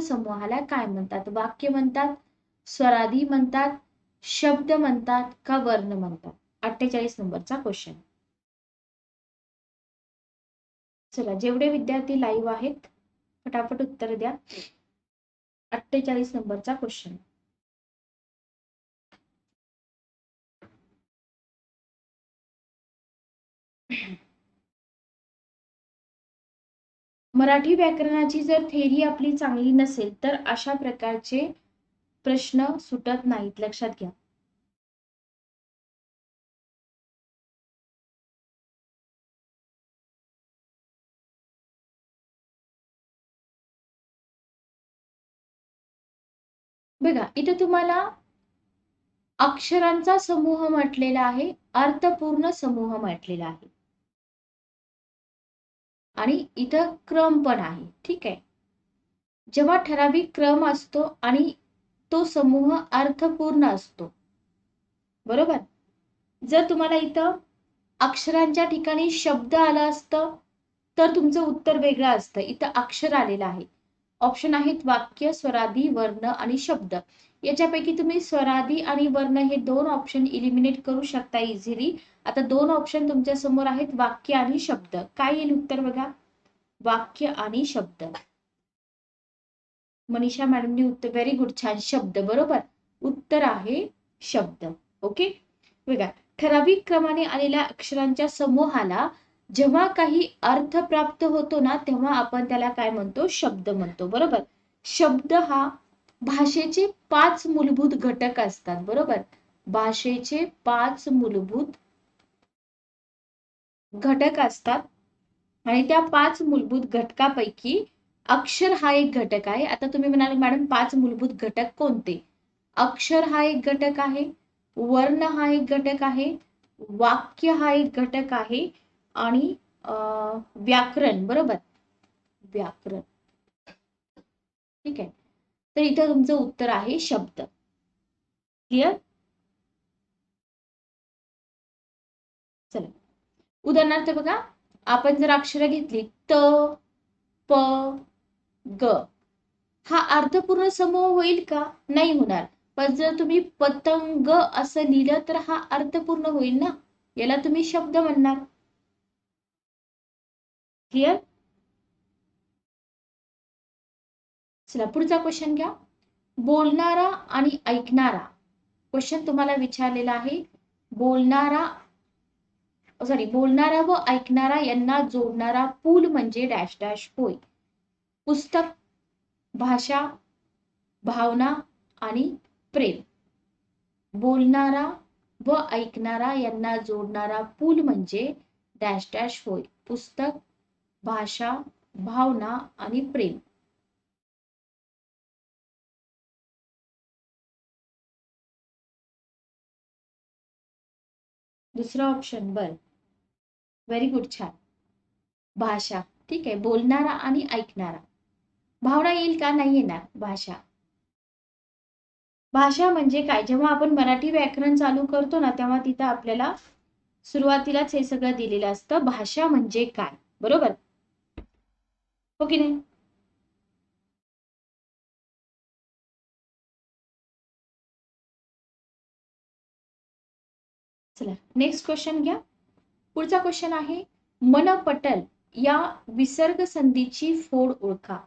समूहाला काय म्हणतात? वाक्य म्हणतात, स्वरादी म्हणतात, शब्द म्हणतात का वर्ण म्हणतात? 48 नंबरचा क्वेश्चन. चला, जेवढे विद्यार्थी लाईव्ह आहेत फटाफट उत्तर द्या. 48 नंबरचा क्वेश्चन. मराठी व्याकरणाची जर थेरी आपली चांगली नसेल तर अशा प्रकारचे प्रश्न सुटत नाहीत, लक्षात घ्या. बघा, इथे तुम्हाला अक्षरांचा समूह म्हटलेला आहे, अर्थपूर्ण समूह म्हटलेला आहे आणि इथं क्रम पण आहे. ठीक आहे. जेव्हा ठराविक क्रम असतो आणि तो समूह अर्थपूर्ण असतो, बरोबर. जर तुम्हाला इथं अक्षरांच्या ठिकाणी शब्द आला असतं तर तुमचं उत्तर वेगळं असतं. इथं अक्षर आलेलं आहे. ऑप्शन आहेत वाक्य, स्वरादी, वर्ण आणि शब्द. याच्यापैकी तुम्ही स्वरादी आणि वर्ण हे दोन ऑप्शन इलिमिनेट करू शकता इझिली. आता दोन ऑप्शन तुमच्या समोर आहेत, वाक्य आणि शब्द. काय येईल उत्तर बघा? वाक्य आणि शब्द. मनीषा मॅडमनी उत्तर, व्हेरी गुड, छान, शब्द बरोबर. उत्तर आहे शब्द. ओके. बघा, ठराविक क्रमाने आलेल्या अक्षरांच्या समूहाला जेव्हा काही अर्थ प्राप्त होतो ना, तेव्हा आपण त्याला काय म्हणतो? शब्द म्हणतो, बरोबर. शब्द हा भाषेचे 5 मूलभूत घटक असतात, बरोबर. भाषेचे 5 मूलभूत घटक असतात आणि त्या 5 मूलभूत घटकापैकी अक्षर हा एक घटक आहे. आता तुम्ही म्हणाल मॅडम 5 मूलभूत घटक कोणते? अक्षर हा एक घटक आहे, वर्ण हा एक घटक आहे, वाक्य हा एक घटक आहे आणि व्याकरण, बरोबर. व्याकरण. ठीक आहे. तर इथं तुमचं उत्तर आहे शब्द. क्लिअर? चला, उदाहरणार्थ बघा, आपण जर अक्षर घेतली त, प, ग, हा अर्थपूर्ण समूह होईल का? नाही होणार. पण जर तुम्ही पतंग असं लिहिलं तर हा अर्थपूर्ण होईल ना, याला तुम्ही शब्द म्हणणार. क्लिअर? चला, पुढचा क्वेश्चन घ्या. बोलणारा आणि ऐकणारा. क्वेश्चन तुम्हाला विचारलेला आहे. बोलणारा व ऐकणारा यांना जोडणारा पूल म्हणजे डॅश डॅश होय. पुस्तक, भाषा, भावना आणि प्रेम. बोलणारा व ऐकणारा यांना जोडणारा पूल म्हणजे डॅश डॅश होय. पुस्तक, भाषा, भावना आणि प्रेम. दुसरा ऑप्शन, बर, व्हेरी गुड, छान. भाषा. ठीक आहे. बोलणारा आणि ऐकणारा. भावना येईल का? नाही येणार. भाषा. भाषा म्हणजे काय? जेव्हा आपण मराठी व्याकरण चालू करतो ना, तेव्हा तिथं आपल्याला सुरुवातीलाच हे सगळं दिलेलं असतं. भाषा म्हणजे काय, बरोबर हो की नाही? चला, नेक्स्ट क्वेश्चन घ्या. पुढचा क्वेश्चन आहे, मन पटल या विसर्ग संधीची फोड ओळखा.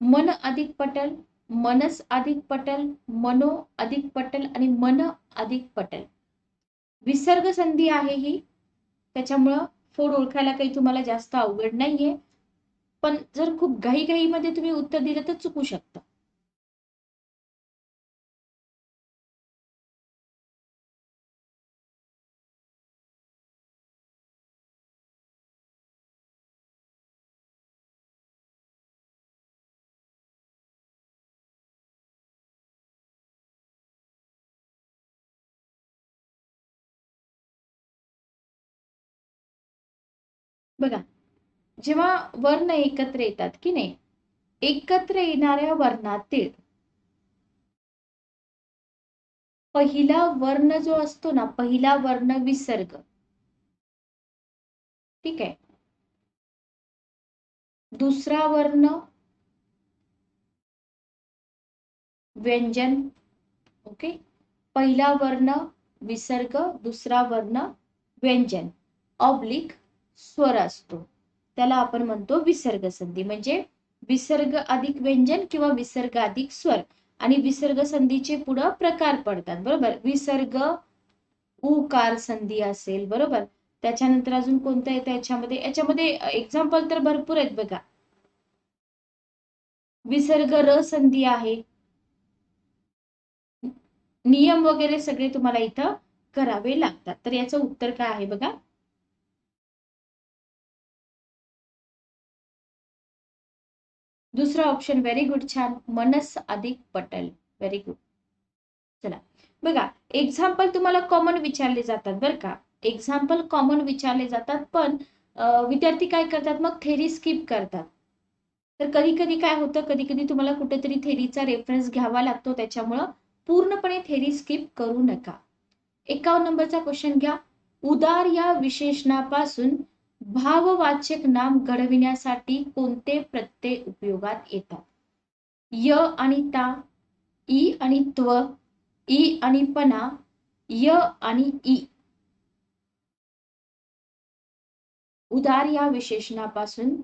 मन अधिक पटल, मनस अधिक पटल, मनो अधिक पटल आणि मन अधिक पटल. विसर्ग संधी आहे ही, त्याच्यामुळं फोड ओळखायला काही तुम्हाला जास्त अवघड नाहीये. पण जर खूप घाईघाईमध्ये तुम्ही उत्तर दिलं तर चुकू शकतं. बघा, जेव्हा वर्ण एकत्र येतात की नाही, एकत्र येणाऱ्या वर्णातील पहिला वर्ण जो असतो ना, पहिला वर्ण विसर्ग. ठीक आहे. दुसरा वर्ण व्यंजन. ओके. पहिला वर्ण विसर्ग, दुसरा वर्ण व्यंजन ऑब्लिक स्वर असतो, त्याला आपण म्हणतो विसर्ग संधी. म्हणजे विसर्ग अधिक व्यंजन किंवा विसर्ग अधिक स्वर. आणि विसर्ग संधीचे पुढे प्रकार पडतात, बरोबर. विसर्ग उकार संधी असेल, बरोबर. त्याच्यानंतर अजून कोणतं येतं याच्यामध्ये, याच्यामध्ये एक्झाम्पल तर भरपूर आहेत बघा. विसर्ग र संधी आहे. नियम वगैरे सगळे तुम्हाला इथं करावे लागतात. तर याचं उत्तर काय आहे बघा. दुसरा ऑप्शन. व्हेरी गुड, छान. मनस अधिक पटल. Very good. चला बघा, एक्झाम्पल तुम्हाला कॉमन विचारले जातात बरं का. एक्झाम्पल कॉमन विचारले जातात, पण विद्यार्थी काय करतात मग, थेरी स्किप करतात. तर कधी कधी काय होतं, कधी कधी तुम्हाला कुठेतरी थेरीचा रेफरन्स घ्यावा लागतो, त्याच्यामुळं पूर्णपणे थेरी स्किप करू नका. 51 नंबरचा क्वेश्चन घ्या. उदार या विशेषणापासून भाववाचक नाम घडविण्यासाठी कोणते प्रत्यय उपयोगात येतात? य आणि ता, ई आणि त्व, ई आणि पना, य आणि ई. उदार या विशेषणापासून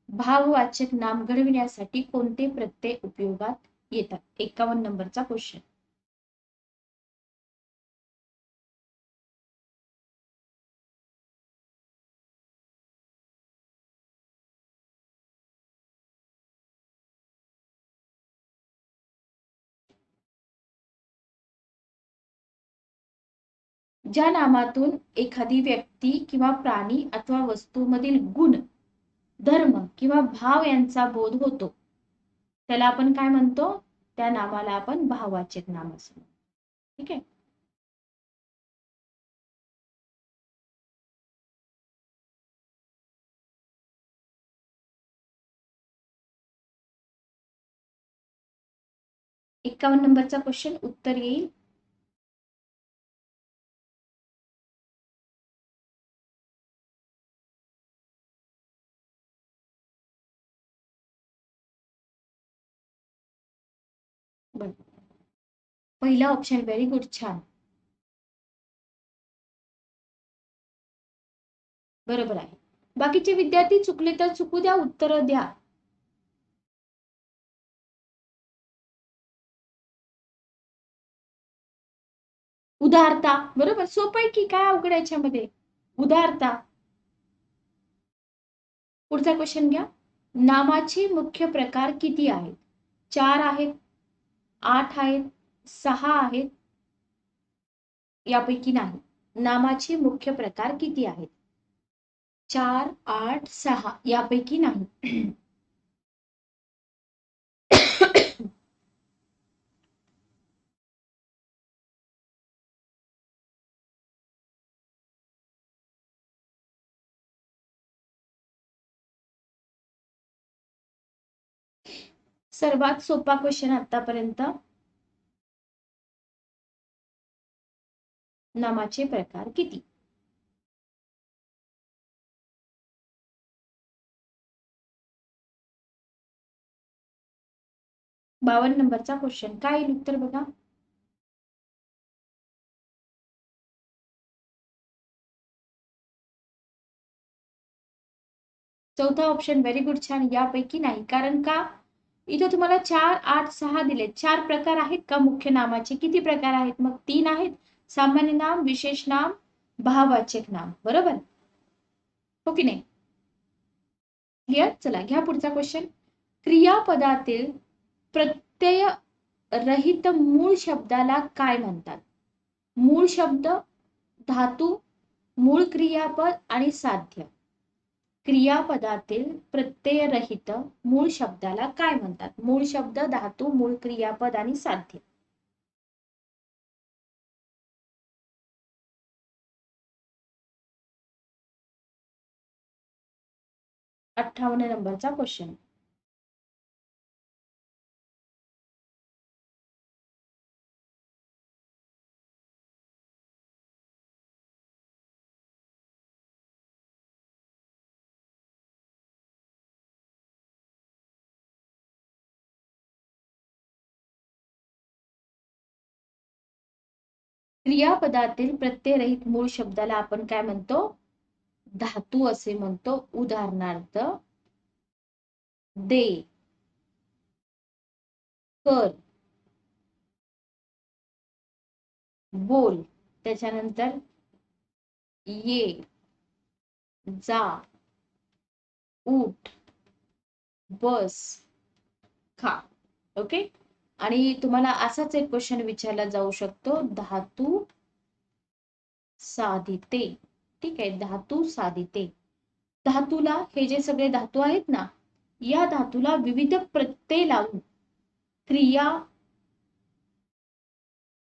भाववाचक नाम घडविण्यासाठी कोणते प्रत्यय उपयोगात येतात? 51 नंबरचा क्वेश्चन. ज्या नामातून एखादी व्यक्ती किंवा प्राणी अथवा वस्तूमधील गुण, धर्म किंवा भाव यांचा बोध होतो, त्याला आपण काय म्हणतो? त्या नामाला आपण भाववाचक नाम असं म्हणतो. ठीक आहे. एक्कावन्न नंबरचा क्वेश्चन उत्तर येईल. पहिला ऑप्शन. व्हेरी गुड, छान. बरोबर आहे. बाकीचे विद्यार्थी चुकले तर चुकू द्या, उत्तर द्या. उदारता. बरोबर, सोपं आहे की, काय अवघड याच्यामध्ये. उदारता. पुढचा क्वेश्चन घ्या. नामाचे मुख्य प्रकार किती आहेत? 4 आहेत, 8 आहेत, 6 आहेत, यापैकी नाही. नामाचे मुख्य प्रकार किती आहेत? 4, 8, 6 यापैकी नाही. सर्वात सोपा क्वेश्चन आतापर्यंत. नामाचे प्रकार किती? बावन्न नंबरचा क्वेश्चन. काय येईल उत्तर बघा. चौथा ऑप्शन. व्हेरी गुड, छान. यापैकी नाही. कारण का, इथं तुम्हाला 4, 8, 6 दिलेत. 4 प्रकार आहेत का मुख्य नामाचे? किती प्रकार आहेत मग? 3 आहेत. सामान्य नाम, विशेष नाम, भाववाचक नाम. बरोबर हो की नाही? क्लिअर. चला घ्या पुढचा क्वेश्चन. क्रियापदातील प्रत्यय रहित मूळ शब्दाला काय म्हणतात? मूळ शब्द, धातू, मूळ क्रियापद आणि साध्य. क्रियापदातील प्रत्ययरहित मूळ शब्दाला काय म्हणतात? मूळ शब्द, धातू, मूळ क्रियापद आणि साध्य. 58 नंबरचा क्वेश्चन. क्रियापदातील प्रत्ययरहित मूळ शब्दाला आपण काय म्हणतो? धातू असे म्हणतो. उदाहरणार्थ दे, कर, बोल, त्याच्यानंतर ये, जा, उठ, बस, खा. ओके. आणि तुम्हाला असाच एक क्वेश्चन विचारला जाऊ शकतो, धातू साधिते. ठीक आहे, धातू साधिते. धातूला, हे जे सगळे धातू आहेत ना, या धातूला विविध प्रत्यय लावून क्रिया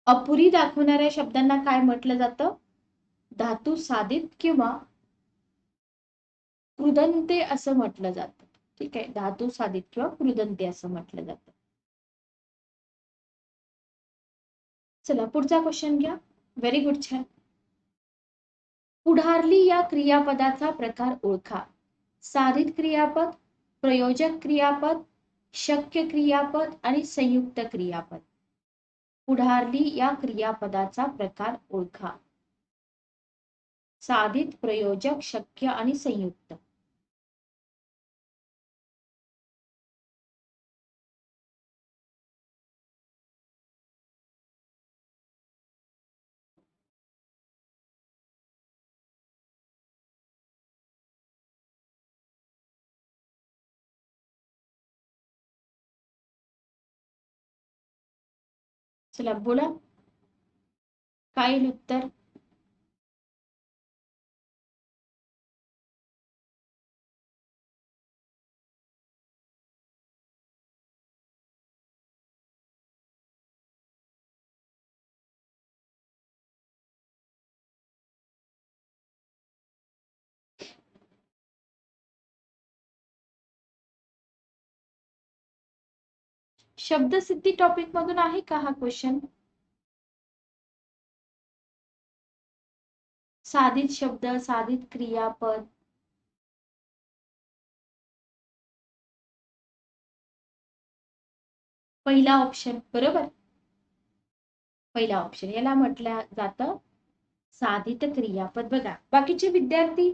अपुरी दाखवणाऱ्या शब्दांना काय म्हटलं जातं? धातू साधित किंवा कृदंते असं म्हटलं जातं. ठीक आहे, धातू साधित किंवा कृदंते असं म्हटलं जातं. चला पुढचा क्वेश्चन घ्या. व्हेरी गुड, छान. पुढारली या क्रियापदाचा प्रकार ओळखा. साधित क्रियापद, प्रयोजक क्रियापद, शक्य क्रियापद आणि संयुक्त क्रियापद. पुढारली या क्रियापदाचा प्रकार ओळखा. साधित, प्रयोजक, शक्य आणि संयुक्त. चला बोला, काय येईल उत्तर? शब्दसिद्धी टॉपिक मधून आहे का हा क्वेश्चन? साधित शब्द, साधित क्रियापद. पहिला ऑप्शन बरोबर. पहिला ऑप्शन, याला म्हटलं जातं साधित क्रियापद. बघा, बाकीचे विद्यार्थी,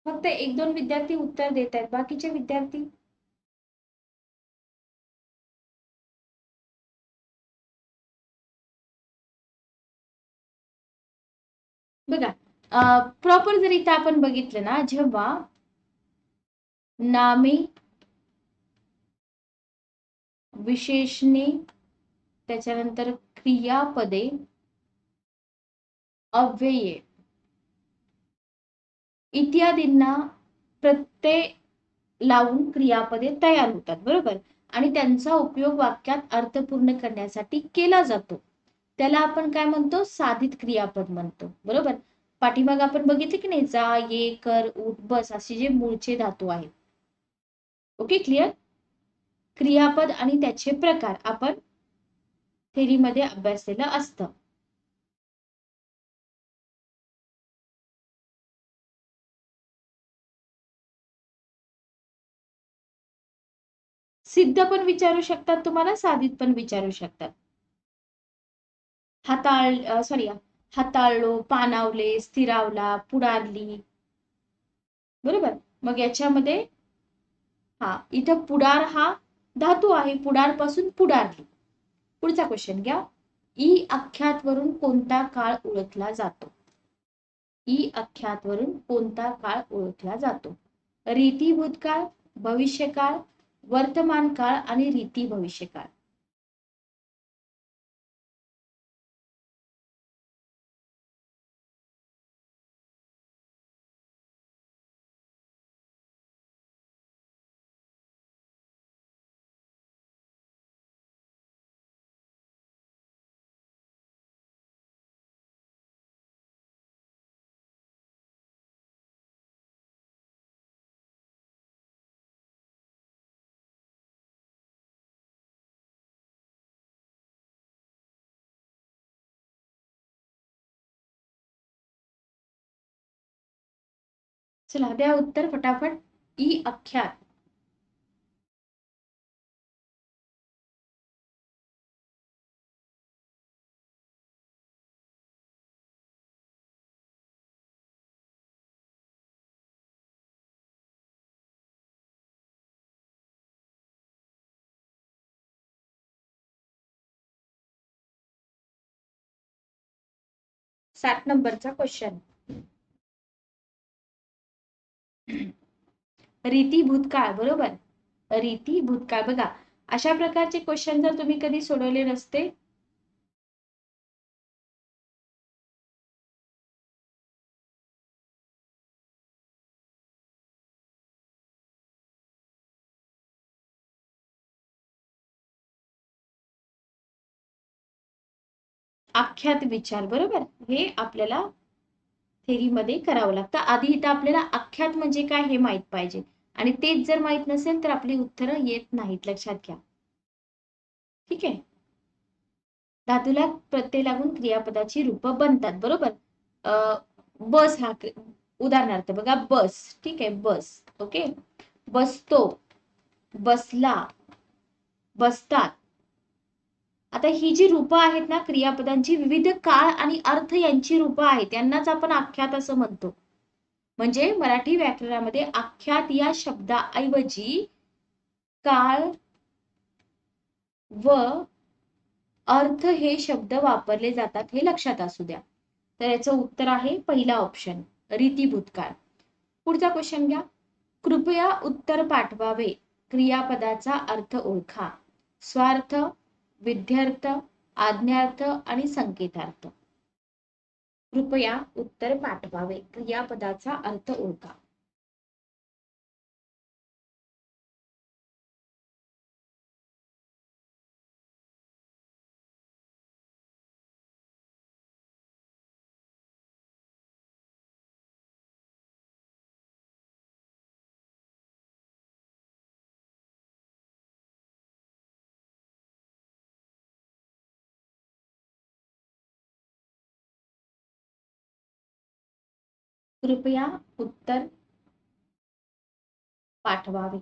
फक्त एक दोन विद्यार्थी उत्तर देत आहेत. बाकीचे विद्यार्थी बघा, प्रॉपर जर इथं आपण बघितलं ना, जेव्हा नामे, विशेषणे, त्याच्यानंतर क्रियापदे, अव्यये इत्यादींना प्रत्यय लावून क्रियापदे तयार होतात, बरोबर. आणि त्यांचा उपयोग वाक्यात अर्थपूर्ण करण्यासाठी केला जातो. त्याला आपण काय म्हणतो? साधित क्रियापद म्हणतो, बरोबर. पाठीमाग आपण बघितले की नाही, जा, ये, कर, उठ, बस असे जे मूळचे धातू आहेत. Okay, clear. क्रियापद आणि त्याचे प्रकार आपण थेरीमध्ये अभ्यासलेलं असतं. सिद्ध पण विचारू शकतात तुम्हाला, साधित पण विचारू शकतात. हाताळलो, पाणावले, स्थिरावला, पुढारली, बरोबर. मग याच्यामध्ये इथं पुढार हा धातू आहे, पुढार पासून पुढारली. पुढचा क्वेश्चन घ्या. ई अख्यात वरून कोणता काळ ओळखला जातो? ई अख्यात वरून कोणता काळ ओळखला जातो? रीती भूतकाळ, भविष्यकाळ, वर्तमान काळ आणि रीती भविष्यकाळ. चला द्या उत्तर फटाफट. ई अख्यात. 60 नंबरचा क्वेश्चन. रीती भूतकाळ, बरोबर. रीती भूतकाळ. बघा, अशा प्रकारचे क्वेश्चन जर तुम्ही कधी सोडवले नसते, आख्यात विचार, बरोबर, हे आपल्याला थेरीमध्ये करावं लागतं. आधी इथं आपल्याला आख्यात म्हणजे काय हे माहित पाहिजे, आणि तेच जर माहित नसेल तर आपली उत्तरं येत नाहीत, लक्षात घ्या. ठीक आहे. धातूला प्रत्यय लागून क्रियापदाची रूप बनतात, बरोबर. बस हा उदाहरणार्थ बघा, बस. ठीक आहे, बस. ओके. बसतो, बसला, बसतात. आता ही जी रूपं आहेत ना क्रियापदांची, विविध काळ आणि अर्थ यांची रूपं आहेत, त्यांनाच आपण आख्यात असं म्हणतो. म्हणजे मराठी व्याकरणामध्ये आख्यात या शब्दाऐवजी काळ व अर्थ हे शब्द वापरले जातात, हे लक्षात असू द्या. तर याचं उत्तर आहे पहिला ऑप्शन, रीती भूतकाळ. पुढचा क्वेश्चन घ्या. कृपया उत्तर पाठवावे. क्रियापदाचा अर्थ ओळखा. स्वार्थ, विध्यर्थ, आज्ञार्थ आणि संकेतार्थ. कृपया उत्तर पाठवावे. क्रियापदाचा अर्थ ओळखा. कृपया उत्तर पाठवावे.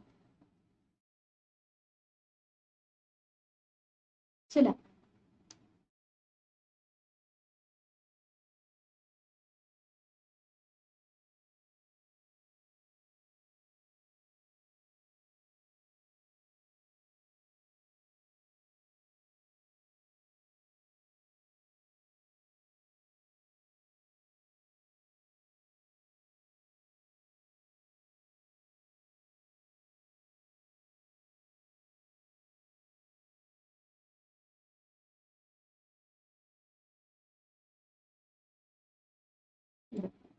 चला.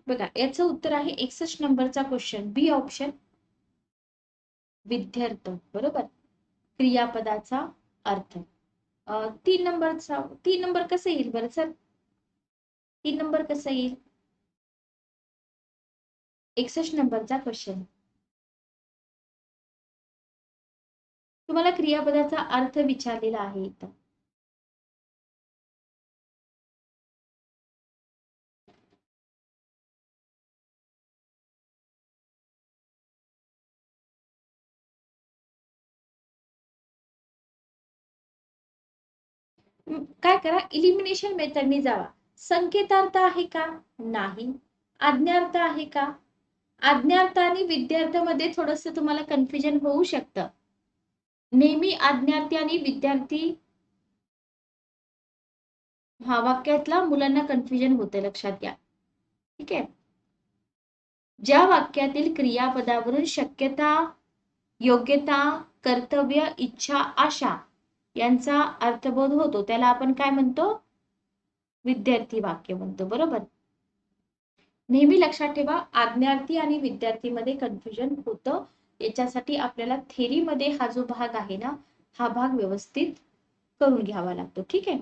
बघा, याचं उत्तर आहे 61 नंबरचा क्वेश्चन, बी ऑप्शन, विध्यर्थ, बरोबर. क्रियापदाचा अर्थ. 3 नंबर कसं येईल बरं सर? 3 नंबर कसं येईल? 61 नंबरचा क्वेश्चन. तुम्हाला क्रियापदाचा अर्थ विचारलेला आहे इथं. काय करा, इलिमिनेशन मेथडने जावा. संकेतार्थ आहे का? नाही. आज्ञार्थ आहे का? आज्ञार्थ आणि विद्यार्थ्यामध्ये थोडस तुम्हाला कन्फ्युजन होऊ शकतं. नेहमी आज्ञार्थी आणि विद्यार्थी हा वाक्यातला मुलांना कन्फ्युजन होते, लक्षात घ्या. ठीक आहे. ज्या वाक्यातील क्रियापदावरून शक्यता, योग्यता, कर्तव्य, इच्छा, आशा यांचा अर्थबोध होतो त्याला आपण काय म्हणतो? विद्यार्थी वाक्य म्हणतो, बरोबर. नेहमी लक्षात ठेवा, आज्ञार्थी आणि विद्यार्थीमध्ये कन्फ्युजन होतं. याच्यासाठी आपल्याला थेरीमध्ये हा जो भाग आहे ना, हा भाग व्यवस्थित करून घ्यावा लागतो. ठीक आहे.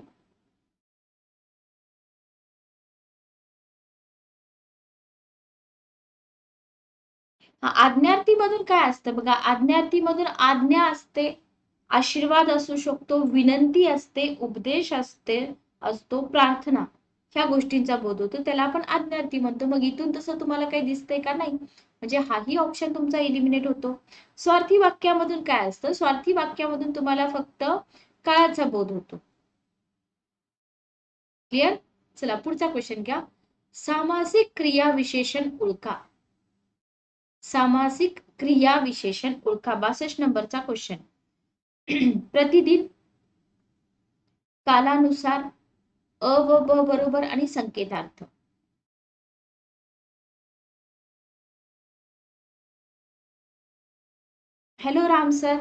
आज्ञार्थी मधून काय असतं बघा, आज्ञार्थी मधून आज्ञा असते, आशीर्वाद असू शकतो, विनंती असते, उपदेश असतो, प्रार्थना, ह्या गोष्टींचा बोध होतो, त्याला आपण आज्ञार्थी म्हणतो. मग इथून तसं तुम्हाला काही दिसतंय का? नाही. म्हणजे हाही ऑप्शन तुमचा इलिमिनेट होतो. स्वार्थी वाक्यामधून काय असतं? स्वार्थी वाक्यामधून तुम्हाला फक्त काळाचा बोध होतो. क्लिअर? चला पुढचा क्वेश्चन घ्या. सामासिक क्रिया विशेषण ओळखा. सामासिक क्रिया विशेषण ओळखा. 62 नंबरचा क्वेश्चन. प्रतिदिन, कालानुसार, अ व ब बरोबर आणि संकेतार्थ. Hello Ram sir.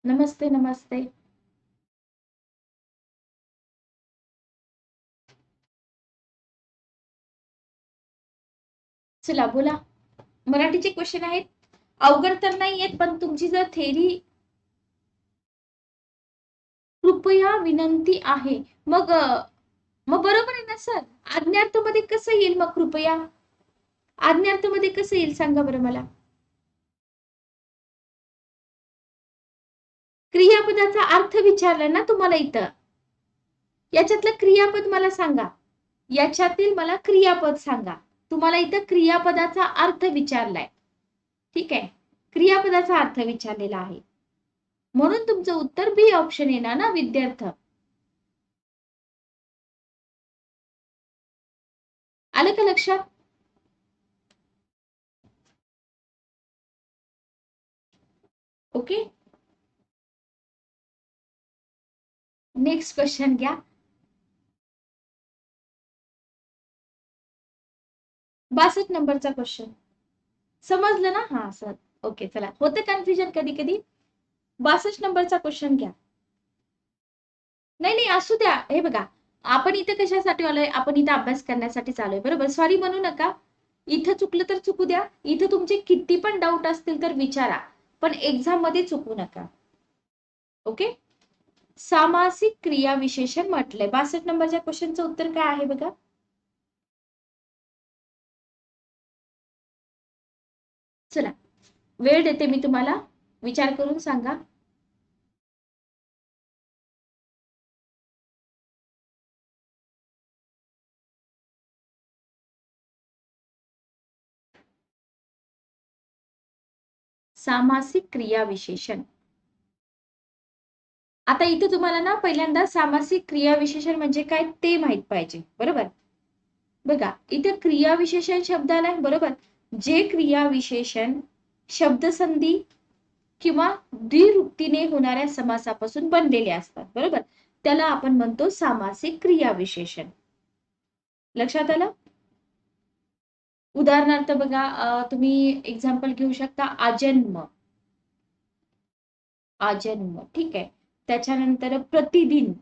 नमस्ते नमस्ते. चला बोला. मराठीचे क्वेश्चन आहेत. अवघड तर नाही आहेत, पण तुमची जर थेरी, कृपया विनंती आहे, मग मग बरोबर आहे ना सर. आज्ञार्थ मध्ये कसं येईल मग कृपया? आज्ञार्थ मध्ये कसं येईल सांगा बरं मला. क्रियापदाचा अर्थ विचारलाय ना तुम्हाला इथं. याच्यातलं क्रियापद मला सांगा. याच्यातील मला क्रियापद सांगा. तुम्हाला इथं क्रियापदाचा अर्थ विचारलाय. ठीक आहे, क्रियापदाचा अर्थ विचारलेला आहे, म्हणून तुमचं उत्तर बी ऑप्शन येणार ना विद्यार्थ. आलं का लक्षात? ओके, नेक्स्ट क्वेश्चन घ्या. 62 नंबरचा क्वेश्चन समजलं ना? हा सर, ओके चला. होतं कन्फ्युजन कधी कधी. 62 नंबरचा क्वेश्चन घ्या. नाही नाही असू द्या. हे बघा, आपण इथे कशासाठी आलोय? आपण इथे अभ्यास करण्यासाठी चालूय, बरोबर? सॉरी म्हणू नका. इथं चुकलं तर चुकू द्या. इथं तुमचे किती पण डाऊट असतील तर विचारा, पण एक्झाम मध्ये चुकू नका. ओके. सामासिक क्रिया विशेषण म्हटलंय. 62 नंबरच्या क्वेश्चनचं उत्तर काय आहे बघा. चला, वेळ देते मी तुम्हाला, विचार करून सांगा. सामासिक क्रिया विशेषण. आता इथे तुम्हाला ना पहिल्यांदा सामासिक क्रिया विशेषण म्हणजे काय ते माहित पाहिजे, बरोबर? बघा, इथे क्रिया विशेषण शब्द आलाय, बरोबर? जे क्रिया विशेषण शब्दसंधी किंवा द्विरुक्तीने होणाऱ्या समासापासून बनलेले असतात, बरोबर, त्याला आपण म्हणतो सामासिक क्रिया विशेषण. लक्षात आलं? उदाहरणार्थ बघा, तुम्ही एक्झाम्पल घेऊ शकता आजन्म. आजन्म, ठीक आहे. त्याच्यानंतर प्रतिदिन.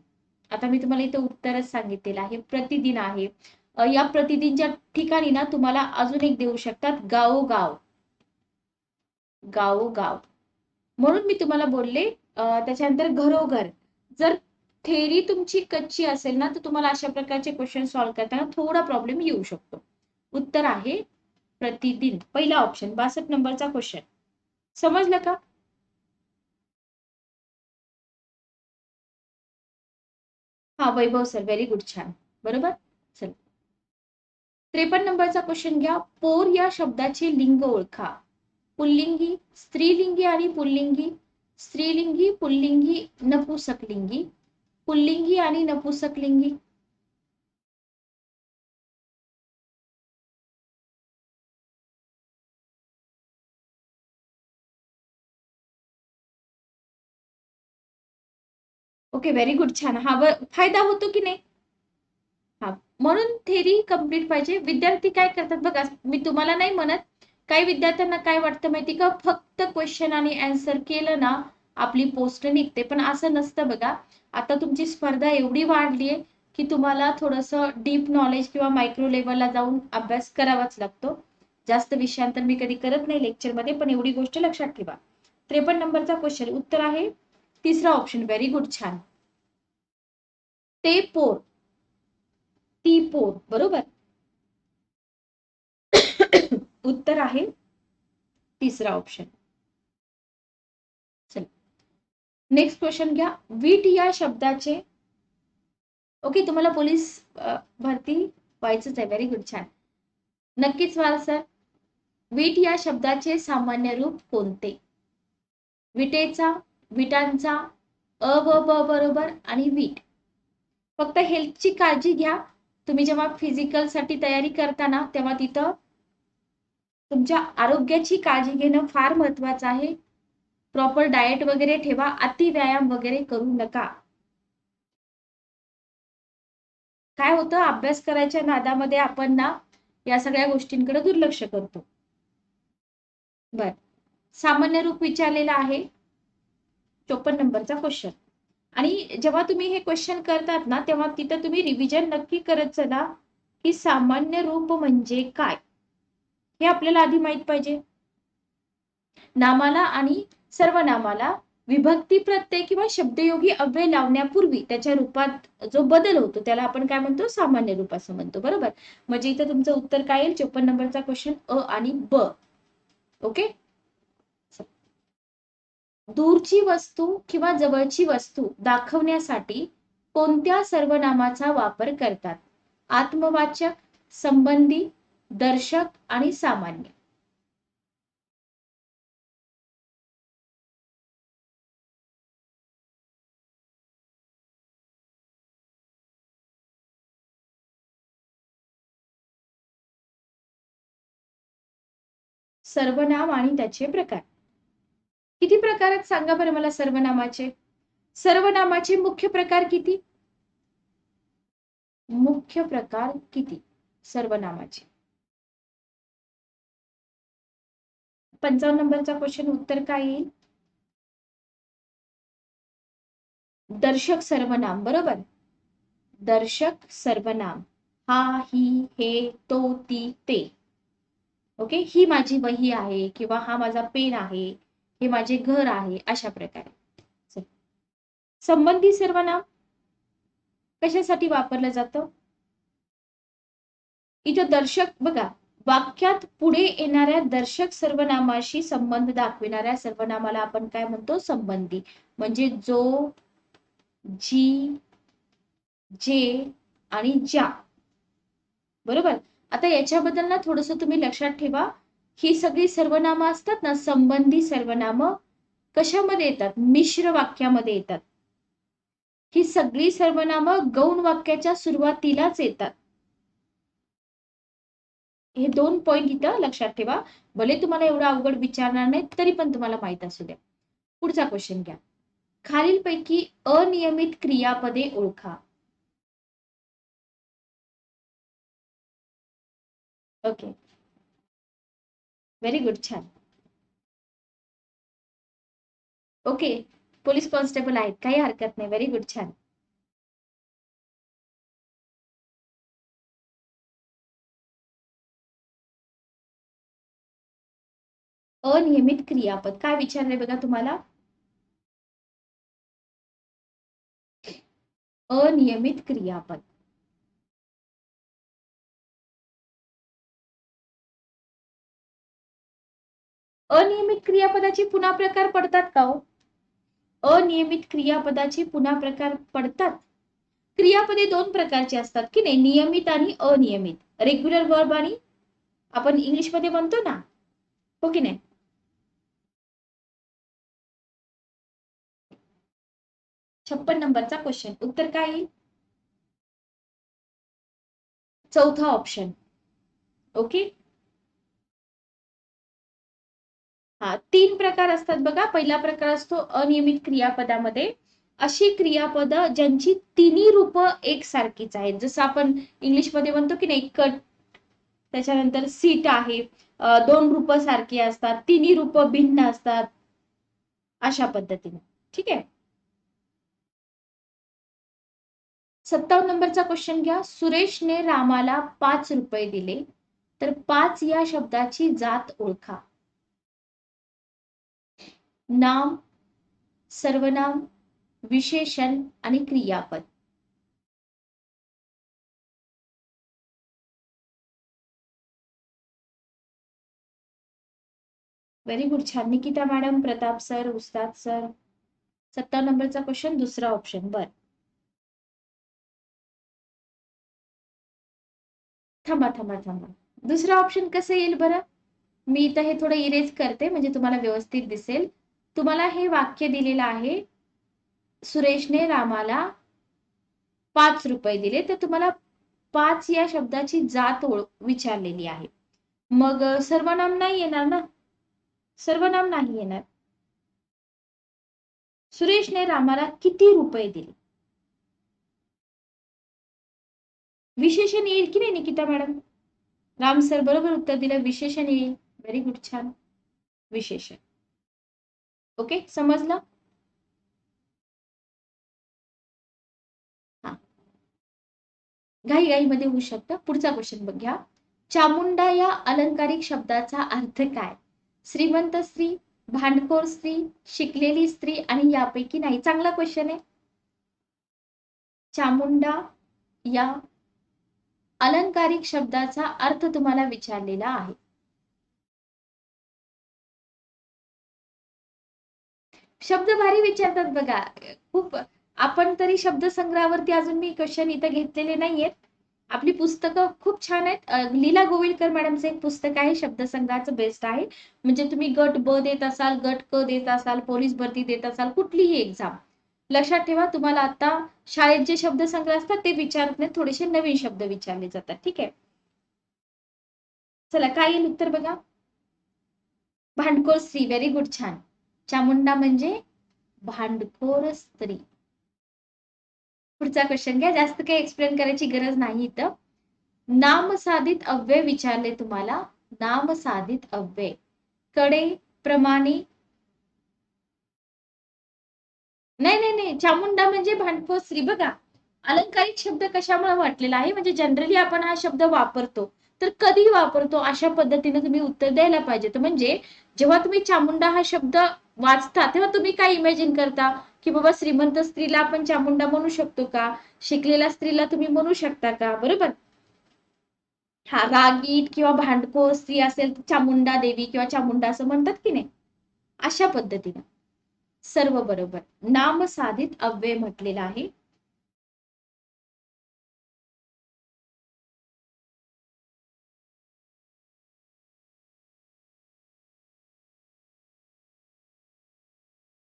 आता मी तुम्हाला इथे उत्तरच सांगितलेलं आहे, प्रतिदिन आहे. या प्रतिदिनच्या ठिकाणी ना तुम्हाला अजून एक देऊ शकतात, गावोगाव. गावोगाव, म्हणून मी तुम्हाला बोलले. त्याच्यानंतर घरोघर. जर थेरी तुमची कच्ची असेल ना, तर तुम्हाला अशा प्रकारचे क्वेश्चन सॉल्व्ह करताना थोडा प्रॉब्लेम येऊ शकतो. उत्तर आहे प्रतिदिन, पहिला ऑप्शन. 62 नंबरचा क्वेश्चन समजलं का? हा वैभव सर, व्हेरी गुड, छान, बरोबर. चल, 53 नंबरचा क्वेश्चन घ्या. पोर या शब्दाचे लिंग ओळखा. पुल्लिंगी, स्त्रीलिंगी आणि पुल्लिंगी. स्त्रीलिंगी, पुल्लिंगी, नपुसकलिंगी. पुल्लिंगी आणि नपुसकलिंगी. ओके, व्हेरी गुड, छान. हा फायदा होतो की नाही? हा, म्हणून थेरी कम्प्लीट पाहिजे. विद्यार्थी काय करतात बघा, मी तुम्हाला नाही म्हणत, काही विद्यार्थ्यांना काय वाटतं माहिती का, फक्त क्वेश्चन आणि आन्सर केलं ना आपली पोस्ट निघते, पण असं नसतं बघा. आता तुमची स्पर्धा एवढी वाढली आहे की तुम्हाला थोडंसं डीप नॉलेज किंवा मायक्रो लेवलला जाऊन अभ्यास करावाच लागतो. जास्त विषयांतर मी कधी करत नाही लेक्चरमध्ये, पण एवढी गोष्ट लक्षात ठेवा. 53 नंबरचा क्वेश्चन उत्तर आहे तिसरा ऑप्शन. व्हेरी गुड, छान. ते पोर, ती पोर, बरोबर. उत्तर आहे तिसरा ऑप्शन. चल, नेक्स्ट क्वेश्चन घ्या. वीट या शब्दाचे, ओके, तुम्हाला पोलीस भरती व्हायचंच आहे, व्हेरी गुड, छान. नक्कीच व्हाल सर. वीट या शब्दाचे सामान्य रूप कोणते? विटेचा, विटांचा, अ व ब बरोबर आणि वीट. फक्त हेल्थची काळजी घ्या. तुम्ही जेव्हा फिजिकल साठी तयारी करताना तेव्हा तिथं तुमच्या आरोग्याची काळजी घेणं फार महत्वाचं आहे. प्रॉपर डाएट वगैरे ठेवा, अति व्यायाम वगैरे करू नका. काय होतं, अभ्यास करायच्या नादामध्ये आपण ना या सगळ्या गोष्टींकडे दुर्लक्ष करतो. बर, सामान्य रूप विचारलेला आहे 54 नंबरचा क्वेश्चन. आणि जेव्हा तुम्ही हे क्वेश्चन करतात ना, तेव्हा तिथं तुम्ही रिव्हिजन नक्की करत चला की सामान्य रूप म्हणजे काय, हे आपल्याला आधी माहित पाहिजे. नामाला आणि सर्वनामाला विभक्ती प्रत्यय किंवा शब्दयोगी अव्यय लावण्यापूर्वी त्याच्या रूपात जो बदल होतो त्याला आपण काय म्हणतो, सामान्य रूप असं म्हणतो. बरोबर. म्हणजे इथं तुमचं उत्तर काय येईल, 54 नंबरचा क्वेश्चन अ आणि ब. ओके. दूरची वस्तू किंवा जवळची वस्तू दाखवण्यासाठी कोणत्या सर्वनामाचा वापर करतात? आत्मवाचक, संबंधी, दर्शक आणि सामान्य. सर्वनाम आणि त्याचे प्रकार. किती प्रकार आहेत सांगा बरं मला सर्वनामाचे. सर्वनामाचे मुख्य प्रकार किती? मुख्य प्रकार किती सर्वनामाचे? 55 नंबरचा क्वेश्चन उत्तर काय येईल? दर्शक सर्वनाम. बरोबर. दर्शक सर्वनाम. हा, ही, हे, तो, ती, ते. ओके. ही माझी वही आहे किंवा हा माझा पेन आहे, हे माझे घर आहे, अशा प्रकारे. संबंधी सर्वनाम कशासाठी वापरलं जातं? इथं दर्शक बघा, वाक्यात पुढे येणाऱ्या दर्शक सर्वनामाशी संबंध दाखविणाऱ्या सर्वनामाला आपण काय म्हणतो, संबंधी. म्हणजे जो, जी, जे आणि ज्या. बरोबर. आता याच्याबद्दल ना थोडस तुम्ही लक्षात ठेवा. ही सगळी सर्वनामं असतात ना, संबंधी सर्वनामं कशामध्ये येतात, मिश्र वाक्यामध्ये येतात. ही सगळी सर्वनामं गौण वाक्याच्या सुरुवातीलाच येतात. हे 2 पॉइंट इथं लक्षात ठेवा. भले तुम्हाला एवढं अवघड विचारणार नाही तरी पण तुम्हाला माहित असू द्या. पुढचा क्वेश्चन घ्या. खालीलपैकी अनियमित क्रियापदे ओळखा. ओके. Very good. छान. ओके. पोलीस कॉन्स्टेबल आहेत, काही हरकत नाही. Very good. छान. अनियमित क्रियापद काय विचारलंय बघा तुम्हाला. अनियमित क्रियापद. अनियमित क्रियापदाचे पुन्हा प्रकार पडतात का हो? अनियमित क्रियापदाचे पुन्हा प्रकार पडतात. क्रियापदे 2 प्रकारची असतात की नाही, नियमित आणि अनियमित. रेग्युलर वर्ब आणि आपण इंग्लिश मध्ये म्हणतो ना, हो की नाही. 56 नंबरचा क्वेश्चन उत्तर काय येईल? चौथा ऑप्शन. ओके. हा, 3 प्रकार असतात बघा. पहिला प्रकार असतो अनियमित क्रियापदामध्ये अशी क्रियापद ज्यांची तिन्ही रूप एकसारखीच आहेत. जसं आपण इंग्लिश मध्ये म्हणतो की नाही, कट, त्याच्यानंतर सीट आहे. 2 रूप सारखी असतात, तिन्ही रूप भिन्न असतात, अशा पद्धतीने. ठीक आहे. 57 नंबरचा क्वेश्चन घ्या. सुरेशने रामाला 5 रुपये दिले, तर 5 या शब्दाची जात ओळखा. नाम, सर्वनाम, विशेषण आणि क्रियापद. Very good. छान. निकिता मॅडम, प्रताप सर, उस्ताद सर. 57 नंबरचा क्वेश्चन दुसरा ऑप्शन. बर, थांबा थांबा थांबा. दुसरा ऑप्शन कसं येईल बरं? मी इथं हे थोडं इरेज करते म्हणजे तुम्हाला व्यवस्थित दिसेल. तुम्हाला हे वाक्य दिलेलं आहे, सुरेशने रामाला 5 रुपये दिले, तर तुम्हाला 5 या शब्दाची जात विचारलेली आहे. मग सर्वनाम नाही येणार ना, सर्वनाम नाही येणार. सुरेशने रामाला किती रुपये दिले? विशेषण येईल की नाही निकिता मॅडम? राम सर बरोबर उत्तर दिलं, विशेषण येईल. Very good. छान. विशेषण. ओके, समजलं? हा, घाईघाईमध्ये होऊ शकतं. पुढचा क्वेश्चन बघा. चामुंडा या अलंकारिक शब्दाचा अर्थ काय? श्रीमंत स्त्री, भांडखोर स्त्री, शिकलेली स्त्री आणि यापैकी नाही. चांगला क्वेश्चन आहे. चामुंडा या अलंकारिक शब्दाचा अर्थ तुम्हाला विचारलेला आहे. शब्द भारी विचारतात बघा. खूप. आपण तरी शब्दसंग्रहावरती अजून मी क्वेश्चन इथं घेतलेले नाहीयेत. आपली पुस्तकं खूप छान आहेत. लीला गोविलकर मॅडमचं एक पुस्तक आहे, शब्दसंग्रहाचं बेस्ट आहे. म्हणजे तुम्ही गट ब देत असाल, गट क देत असाल, पोलीस भरती देत असाल, कुठलीही एक्झाम, लक्षात ठेवा तुम्हाला आता शाळेत जे शब्दसंग्रह असतात ते विचारत नाही, थोडेसे नवीन शब्द विचारले जातात. ठीक आहे, चला काय येईल उत्तर बघा. भांडखोर स्त्री. व्हेरी गुड, छान. चामुंडा म्हणजे भांडखोर स्त्री. पुढचा क्वेश्चन घ्या. जास्त काही एक्सप्लेन करायची गरज नाही इथं. नामसाधित अव्यय विचारले तुम्हाला. नामसाधित अव्यय कडे, प्रमाणे. नाही नाही नाही, चामुंडा म्हणजे भांडखोर स्त्री. बघा, अलंकारिक शब्द कशामुळे वाटलेला आहे, म्हणजे जनरली आपण हा शब्द वापरतो, तर कधी वापरतो अशा पद्धतीने तुम्ही उत्तर द्यायला पाहिजे. तर म्हणजे जेव्हा तुम्ही चामुंडा हा शब्द वाचता तेव्हा तुम्ही काय इमॅजिन करता, की बाबा श्रीमंत स्त्रीला आपण चामुंडा म्हणू शकतो का, शिकलेल्या स्त्रीला तुम्ही म्हणू शकता का, बरोबर. हा, रागीट किंवा भांडखोर स्त्री असेल तर चामुंडा देवी किंवा चामुंडा असं म्हणतात की नाही, अशा पद्धतीनं. सर्व बरोबर. नामसाधित अव्यय म्हटलेला आहे.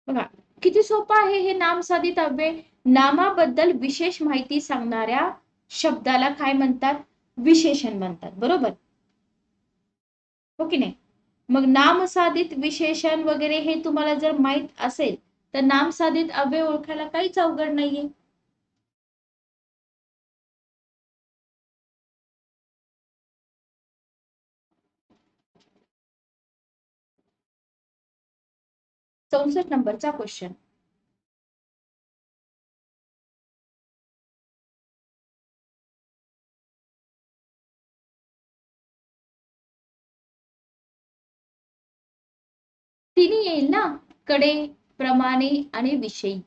बघा किती सोपं आहे हे नामसाधित अव्यय. नामाबद्दल विशेष माहिती सांगणाऱ्या शब्दाला काय म्हणतात? विशेषण म्हणतात, बरोबर हो की नाही. मग नामसाधित, विशेषण वगैरे हे तुम्हाला जर माहित असेल तर नामसाधित अव्यय ओळखायला काहीच अवघड नाहीये. 64 नंबरचा क्वेश्चन. तिन्ही येईल ना, कडे, प्रमाणे आणि विषयी.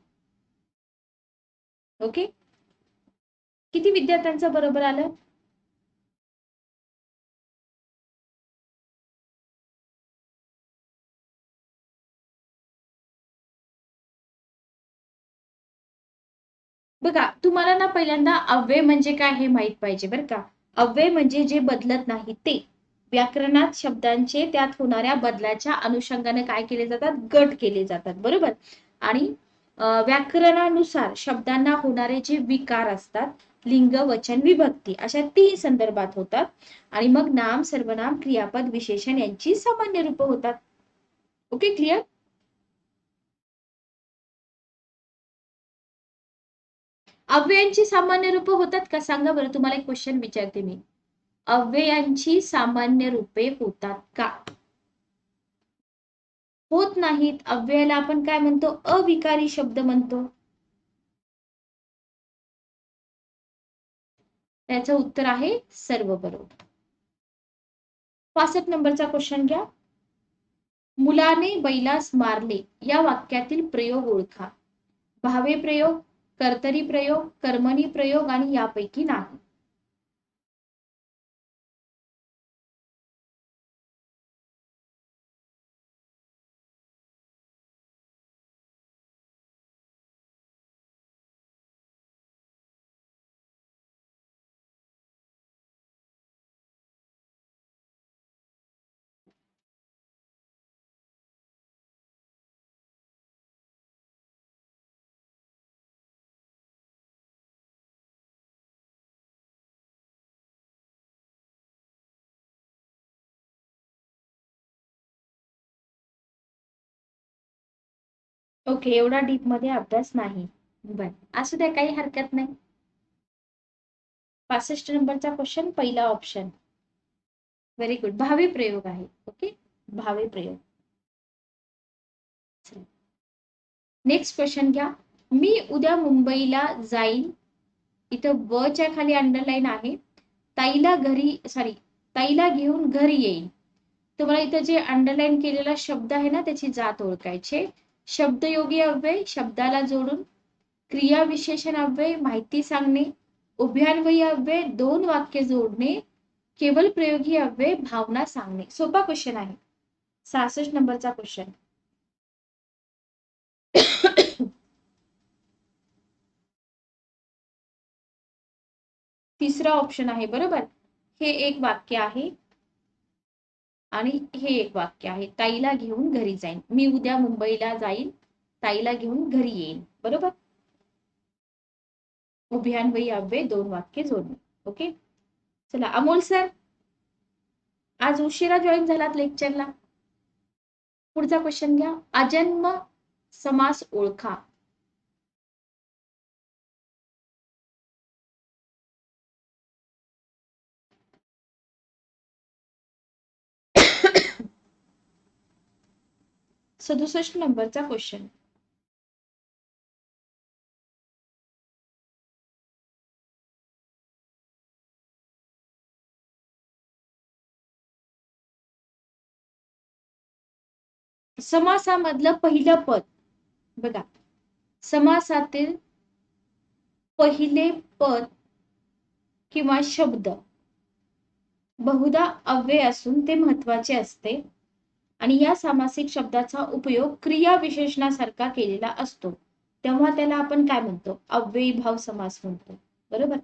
ओके, किती विद्यार्थ्यांचं बरोबर आलं? बघा, तुम्हाला ना पहिल्यांदा अव्यय म्हणजे काय हे माहित पाहिजे बरं का. अव्यय म्हणजे जे बदलत नाही ते. व्याकरणात शब्दांचे त्यात होणाऱ्या बदलाच्या अनुषंगाने काय केले जातात? गट केले जातात, बरोबर. आणि व्याकरणानुसार शब्दांना होणारे जे विकार असतात, लिंग, वचन, विभक्ती अशा 3 संदर्भात होतात. आणि मग नाम, सर्वनाम, क्रियापद, विशेषण यांची सामान्य रूप होतात. Okay, clear. अव्ययांची सामान्य रूप होतात का सांगा बरं. तुम्हाला एक क्वेश्चन विचारते मी. अव्ययांची सामान्य रूपे होतात का? होत नाहीत. अव्ययाला आपण काय म्हणतो? अविकारी शब्द म्हणतो. त्याचं उत्तर आहे सर्व बरोबर. 65 नंबरचा क्वेश्चन घ्या. मुलाने बैलास मारले या वाक्यातील प्रयोग ओळखा. भावे प्रयोग, कर्तरी प्रयोग, कर्मणी प्रयोग आणि यापैकी नाही. ओके, एवढा डीप मध्ये अभ्यास नाही. बर, असू द्या, काही हरकत नाही. 65 नंबरचा क्वेश्चन, पहिला ऑप्शन. व्हेरी गुड, भावे प्रयोग आहे. ओके, भावे प्रयोग. नेक्स्ट क्वेश्चन घ्या. मी उद्या मुंबईला जाईन. इथं व च्या खाली अंडरलाईन आहे. ताईला घेऊन घरी येईन. तुम्हाला इथं जे अंडरलाईन केलेला शब्द आहे ना त्याची जात ओळखायची. शब्दयोगी अव्यय शब्दाला जोडून, क्रिया विशेषण अव्यय माहिती सांगणे, उभयान्वयी अव्यय दोन वाक्य जोडणे, केवळ प्रयोगी अव्यय भावना सांगणे. सोपा क्वेश्चन आहे. 66 नंबरचा क्वेश्चन. तिसरा ऑप्शन आहे बरोबर. हे एक वाक्य आहे आणि हे एक वाक्य आहे. ताईला घेऊन घरी जाईन. मी उद्या मुंबईला जाईन, ताईला घेऊन घरी येईन. बरोबर. उभयान्वयी अव्यय दोन वाक्य जोडणे. ओके. चला अमोल सर, आज उशिरा जॉईन झालात लेक्चरला. पुढचा क्वेश्चन घ्या. अजन्म समास ओळखा. सदुसष्ट नंबरचा क्वेश्चन. समासामधलं पहिलं पद बघा. समासातील पहिले पद किंवा शब्द बहुधा अव्यय असून ते महत्वाचे असते आणि या सामासिक शब्दाचा उपयोग क्रिया विशेषणासारखा केलेला असतो, तेव्हा त्याला आपण काय म्हणतो? अव्ययी भाव समास म्हणतो. बरोबर.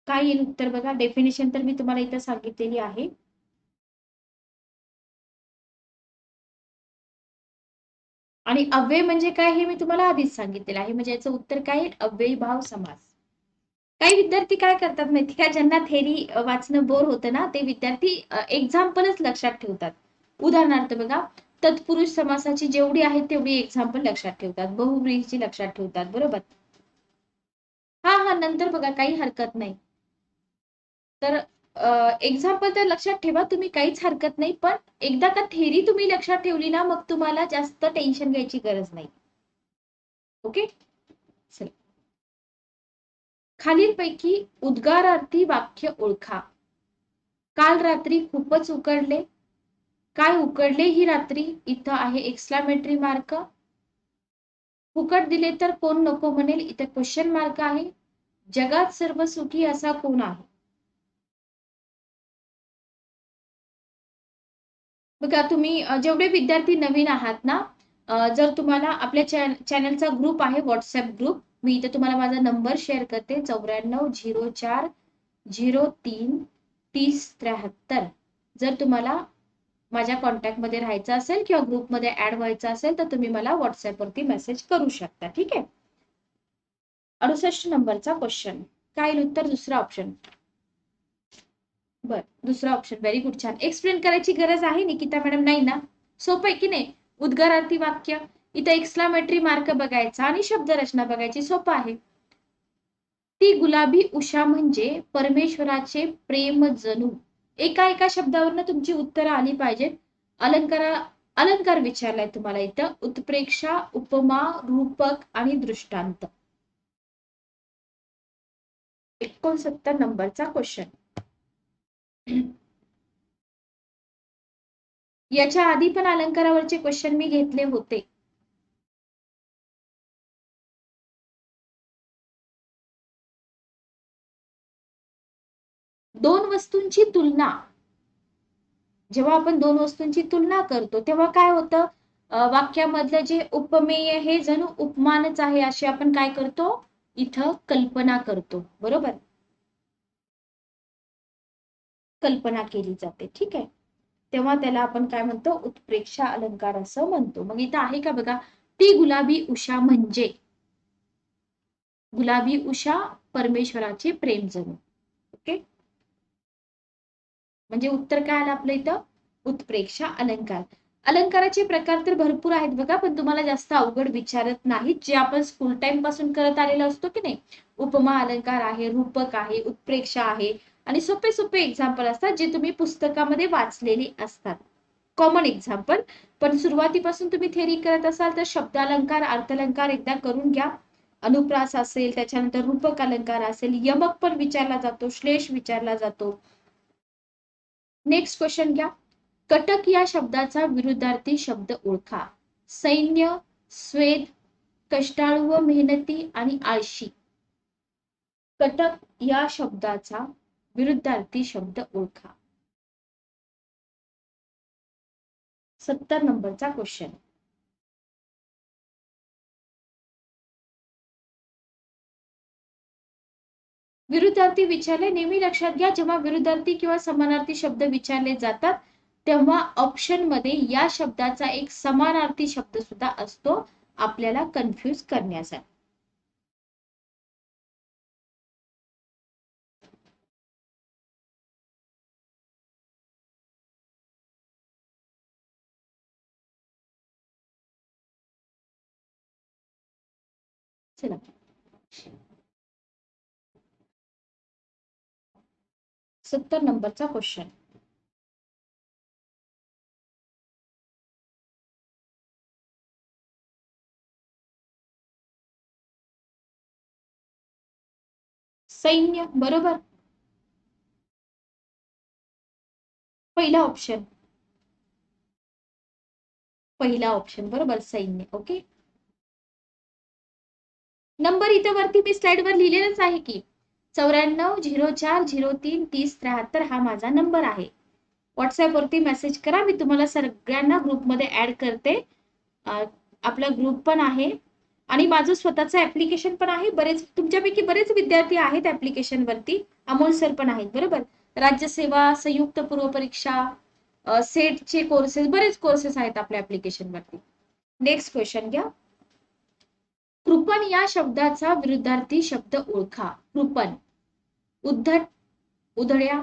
काय येईल उत्तर बघा. डेफिनेशन तर मी तुम्हाला इथं सांगितलेली आहे. आणि अव्यय म्हणजे काय हे मी तुम्हाला आधीच सांगितलेलं आहे. म्हणजे याचं उत्तर काय आहे? अव्ययी भाव समास. काही विद्यार्थी काय करतात माहिती का, ज्यांना थेरी वाचणं बोर होतं ना, ते विद्यार्थी एक्झाम्पलच लक्षात ठेवतात. उदाहरणार्थ बघा, तत्पुरुष समासाची जेवढी आहेत तेवढी एक्झाम्पल लक्षात ठेवतात, बहुव्रीहीची लक्षात ठेवतात. बरोबर. हा नंतर बघा, काही हरकत नाही. तर एक्झाम्पल तर लक्षात ठेवा तुम्ही, काहीच हरकत नाही. पण एकदा का थेरी तुम्ही लक्षात ठेवली ना, मग तुम्हाला जास्त टेन्शन घ्यायची गरज नाही. ओके. चला, खालीलपैकी उद्गारार्थी वाक्य ओळखा. काल रात्री खूपच उकडले. काय उकडले ही रात्री, इथं आहे एक्सक्लामेटरी मार्क. फुकट दिले तर कोण नको म्हणेल, इथं क्वेश्चन मार्क आहे. जगात सर्व सुखी असा कोण आहे. बघा, तुम्ही जेवढे विद्यार्थी नवीन आहात ना, जर तुम्हाला आपल्या चॅनलचा ग्रुप आहे, व्हॉट्सअप ग्रुप, मी इथे तुम्हाला माझा नंबर शेअर करते. 9404033073. जर तुम्हाला माझ्या कॉन्टॅक्ट मध्ये राहायचं असेल किंवा ग्रुपमध्ये ऍड व्हायचं असेल तर तुम्ही मला व्हॉट्सअप वरती मेसेज करू शकता. ठीक आहे. 68 नंबरचा क्वेश्चन. काय येईल उत्तर? दुसरा ऑप्शन. बर, दुसरा ऑप्शन. व्हेरी गुड, छान. एक्सप्लेन करायची गरज आहे निकिता मॅडम? नाही ना. सोपं आहे की नाही? उद्गारार्थी वाक्य, इथं एक्सक्लामेटरी मार्क बघायचा आणि शब्दरचना बघायची. सोपं आहे. ती गुलाबी उषा म्हणजे परमेश्वराचे प्रेम जणू. एका एका शब्दावरनं तुमची उत्तरं आली पाहिजेत. अलंकार विचारलाय तुम्हाला इथं. उत्प्रेक्षा, उपमा, रूपक आणि दृष्टांत. 69 नंबरचा क्वेश्चन. याच्या आधी पण अलंकारावरचे क्वेश्चन मी घेतले होते. दोन वस्तूंची तुलना, जेव्हा आपण दोन वस्तूंची तुलना करतो तेव्हा काय होतं? वाक्यामधलं जे उपमेय हे जणू उपमानच आहे अशी आपण काय करतो? इथं कल्पना करतो. बरोबर. कल्पना केली जाते. ठीक आहे. तेव्हा त्याला आपण काय म्हणतो? उत्प्रेक्षा अलंकार असं म्हणतो. मग इथं आहे का बघा, ती गुलाबी उषा म्हणजे, गुलाबी उषा परमेश्वराचे प्रेम जणू. ओके. म्हणजे उत्तर काय आलं आपलं इथं? उत्प्रेक्षा अलंकार. अलंकाराचे प्रकार तर भरपूर आहेत बघा, पण तुम्हाला जास्त अवघड विचारत नाहीत, जे आपण स्कूल टाइम पासून करत आलेलो असतो की नाही. उपमा अलंकार आहे, रूपक आहे, उत्प्रेक्षा आहे आणि सोपे सोपे एक्झाम्पल असतात जे तुम्ही पुस्तकामध्ये वाचलेली असतात. कॉमन एक्झाम्पल, पण सुरुवातीपासून तुम्ही थेरी करत असाल तर शब्दालंकार अर्थालंकार एकदा करून घ्या. अनुप्रास असेल, त्याच्यानंतर रूपक अलंकार असेल, यमक पण विचारला जातो, श्लेष विचारला जातो. नेक्स्ट क्वेश्चन घ्या. कटक या शब्दाचा विरुद्धार्थी शब्द ओळखा. सैन्य, स्वेद, कष्टाळू व मेहनती आणि आळशी. कटक या शब्दाचा विरुद्धार्थी शब्द ओळखा. 70 नंबरचा क्वेश्चन. विरुद्धार्थी विचारले. नेहमी लक्षात घ्या, जेव्हा विरुद्धार्थी किंवा समानार्थी शब्द विचारले जातात तेव्हा ऑप्शन मध्ये या शब्दाचा एक समानार्थी शब्द सुद्धा असतो आपल्याला कन्फ्यूज करण्यासाठी. चला 70 नंबरचा क्वेश्चन. सैन्य बरोबर. पहिला ऑप्शन बरोबर, सैन्य. ओके. नंबर इथं वरती मी स्लाइड वर लिहिलेलंच आहे की 9404033073 हा माझा नंबर आहे. व्हॉट्सअप वरती मेसेज करा, मी तुम्हाला सगळ्यांना ग्रुपमध्ये ऍड करते. आपला ग्रुप पण आहे आणि माझं स्वतःचं ऍप्लिकेशन पण आहे. बरेच तुमच्यापैकी बरेच विद्यार्थी आहेत ऍप्लिकेशन वरती. अमोल सर पण आहेत बरोबर. राज्यसेवा, संयुक्त पूर्व परीक्षा, सेटचे कोर्सेस, बरेच कोर्सेस आहेत आपल्या ऍप्लिकेशन वरती. नेक्स्ट क्वेश्चन घ्या. कृपण या शब्दाचा विरुद्धार्थी शब्द ओळखा. कृपण, उद्धट, उधळ्या,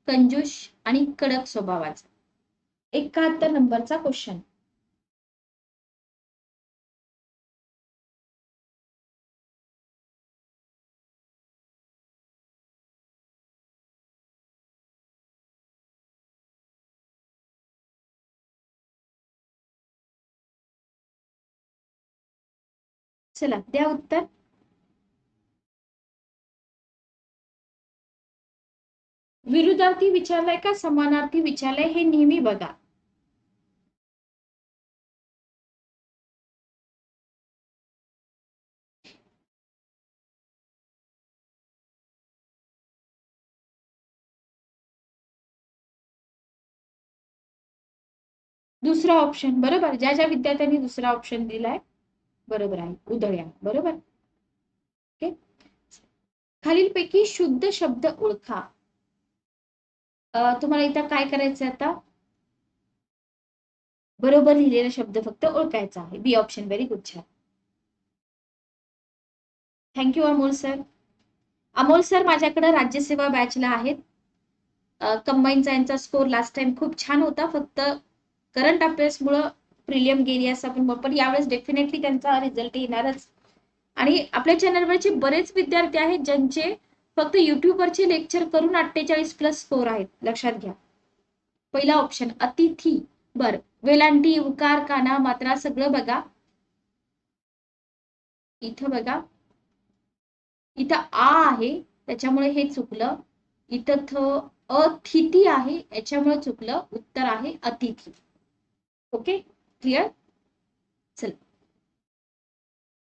कंजूष आणि कडक स्वभावाचा. 71 नंबरचा क्वेश्चन. चला द्या उत्तर. विरुद्धार्थी विचारलाय का समानार्थी विचारलाय हे नेहमी बघा. दुसरा ऑप्शन बरोबर. ज्या ज्या विद्यार्थ्यांनी दुसरा ऑप्शन दिलाय बरोबर आहे, उधळ्या. बरोबर. ओके. खालीलपैकी शुद्ध शब्द ओळखा. तुम्हाला इथं काय करायचं आता, बरोबर लिहिलेला शब्द फक्त ओळखायचा आहे. बी ऑप्शन. व्हेरी गुड, छान. Thank you Amol sir. Amol sir माझ्याकडे राज्यसेवा बॅचला आहेत. कंबाईनचा यांचा स्कोर लास्ट टाइम खूप छान होता, फक्त करंट अफेअर्स मुळे प्रिलियम गेली असं आपण, पण यावेळेस डेफिनेटली त्यांचा रिझल्ट येणारच. आणि आपल्या चॅनलवरचे बरेच विद्यार्थी आहेत ज्यांचे फक्त युट्यूबवरचे लेक्चर करून 48+ स्कोर आहेत, लक्षात घ्या. पहिला ऑप्शन अतिथी. बर, वेलांटी, उकार, काना, मात्रा सगळं बघा. इथं बघा, इथं आ आहे त्याच्यामुळे हे चुकलं. इथं अतिथी आहे याच्यामुळे चुकलं. उत्तर आहे अतिथी. Okay, clear. चल,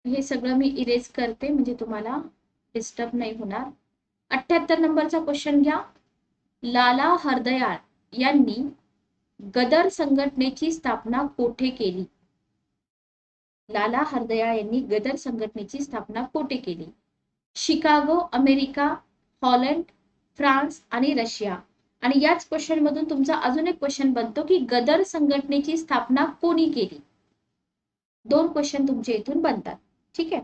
हे सगळं मी इरेज करते म्हणजे तुम्हाला डिस्टर्ब नाही होणार. 78 नंबरचा क्वेश्चन घ्या. लाला हरदयाळ यांनी गदर संघटनेची स्थापना कोठे केली. लाला हरदयाळ यांनी गदर संघटनेची स्थापना कोठे केली. शिकागो, अमेरिका, हॉलंड, फ्रान्स आणि रशिया. आणि याच क्वेश्चन मधून तुमचा अजून एक क्वेश्चन बनतो की गदर संघटनेची स्थापना कोणी केली. 2 क्वेश्चन तुमचे इथून बनतात. ठीक आहे.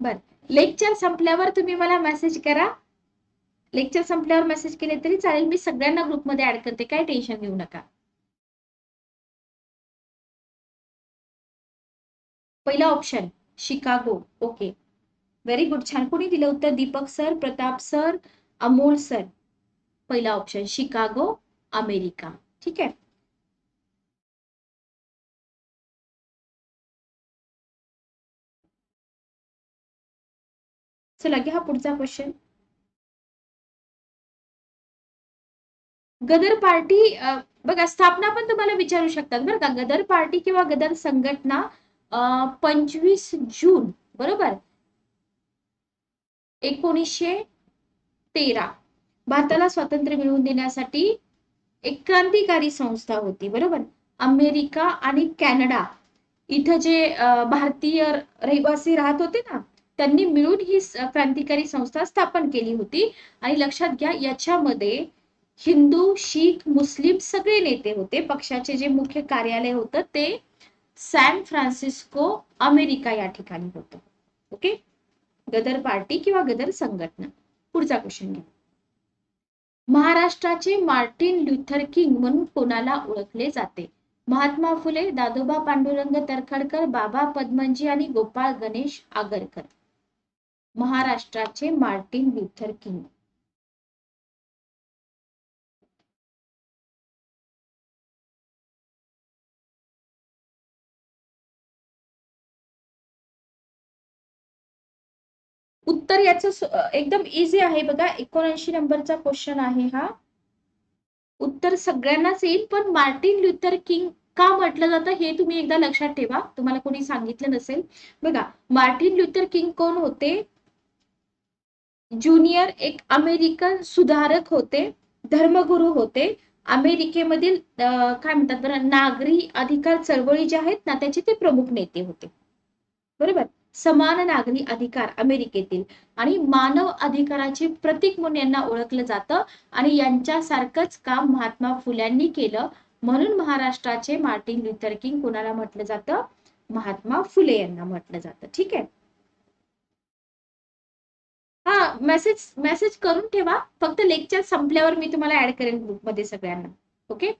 बर, लेक्चर संपल्यावर तुम्ही मला मेसेज करा. लेक्चर संपल्यावर मेसेज केले तरी चालेल, मी सगळ्यांना ग्रुपमध्ये ऍड करते, काय टेन्शन घेऊ नका. पहिला option Chicago. Okay, very good, छान. कोणी दिलं उत्तर? Deepak sir, Pratap sir, Amol sir. पहिला ऑप्शन शिकागो, अमेरिका. ठीक आहे. चला घ्या पुढचा क्वेश्चन. गदर पार्टी बघा स्थापना पण तुम्हाला विचारू शकतात बरं का. गदर पार्टी किंवा गदर संघटना 25 जून बरोबर 1913 भारताला स्वातंत्र्य मिळवून देण्यासाठी एक क्रांतिकारी संस्था होती बरोबर. अमेरिका आणि कॅनडा इथं जे भारतीय रहिवासी राहत होते ना त्यांनी मिळून ही क्रांतिकारी संस्था स्थापन केली होती. आणि लक्षात घ्या याच्यामध्ये हिंदू, शीख, मुस्लिम सगळे नेते होते. पक्षाचे जे मुख्य कार्यालय होतं ते सॅन फ्रान्सिस्को, अमेरिका या ठिकाणी होतं. ओके. गदर पार्टी किंवा गदर संघटना. पुढचा क्वेश्चन घ्या. महाराष्ट्राचे मार्टिन ल्युथर किंग म्हणून कोणाला ओळखले जाते? महात्मा फुले, दादोबा पांडुरंग तर्खडकर, बाबा पद्मनजी आणि गोपाळ गणेश आगरकर. महाराष्ट्राचे मार्टिन ल्युथर किंग. उत्तर याचं एकदम इझी आहे बघा. 79 नंबरचा क्वेश्चन आहे हा. उत्तर सगळ्यांनाच येईल पण मार्टिन ल्युथर किंग का म्हटलं जातं हे तुम्ही एकदा लक्षात ठेवा. तुम्हाला कोणी सांगितलं नसेल. बघा मार्टिन ल्युथर किंग कोण होते? ज्युनियर एक अमेरिकन सुधारक होते, धर्मगुरू होते. अमेरिकेमधील काय म्हणतात बरं नागरी अधिकार चळवळी ज्या आहेत ना त्याचे ते प्रमुख नेते होते बरोबर. समान नागरी अधिकार अमेरिकेतील आणि मानव अधिकाराचे प्रतीक म्हणून यांना ओळखलं जातं. आणि यांच्यासारखंच काम महात्मा फुल्यांनी केलं म्हणून महाराष्ट्राचे मार्टिन ल्युथर किंग कोणाला म्हटलं जातं? महात्मा फुले यांना म्हटलं जातं. ठीक आहे. हा मेसेज करून ठेवा. फक्त लेक्चर संपल्यावर मी तुम्हाला ऍड करेन ग्रुपमध्ये सगळ्यांना. ओके.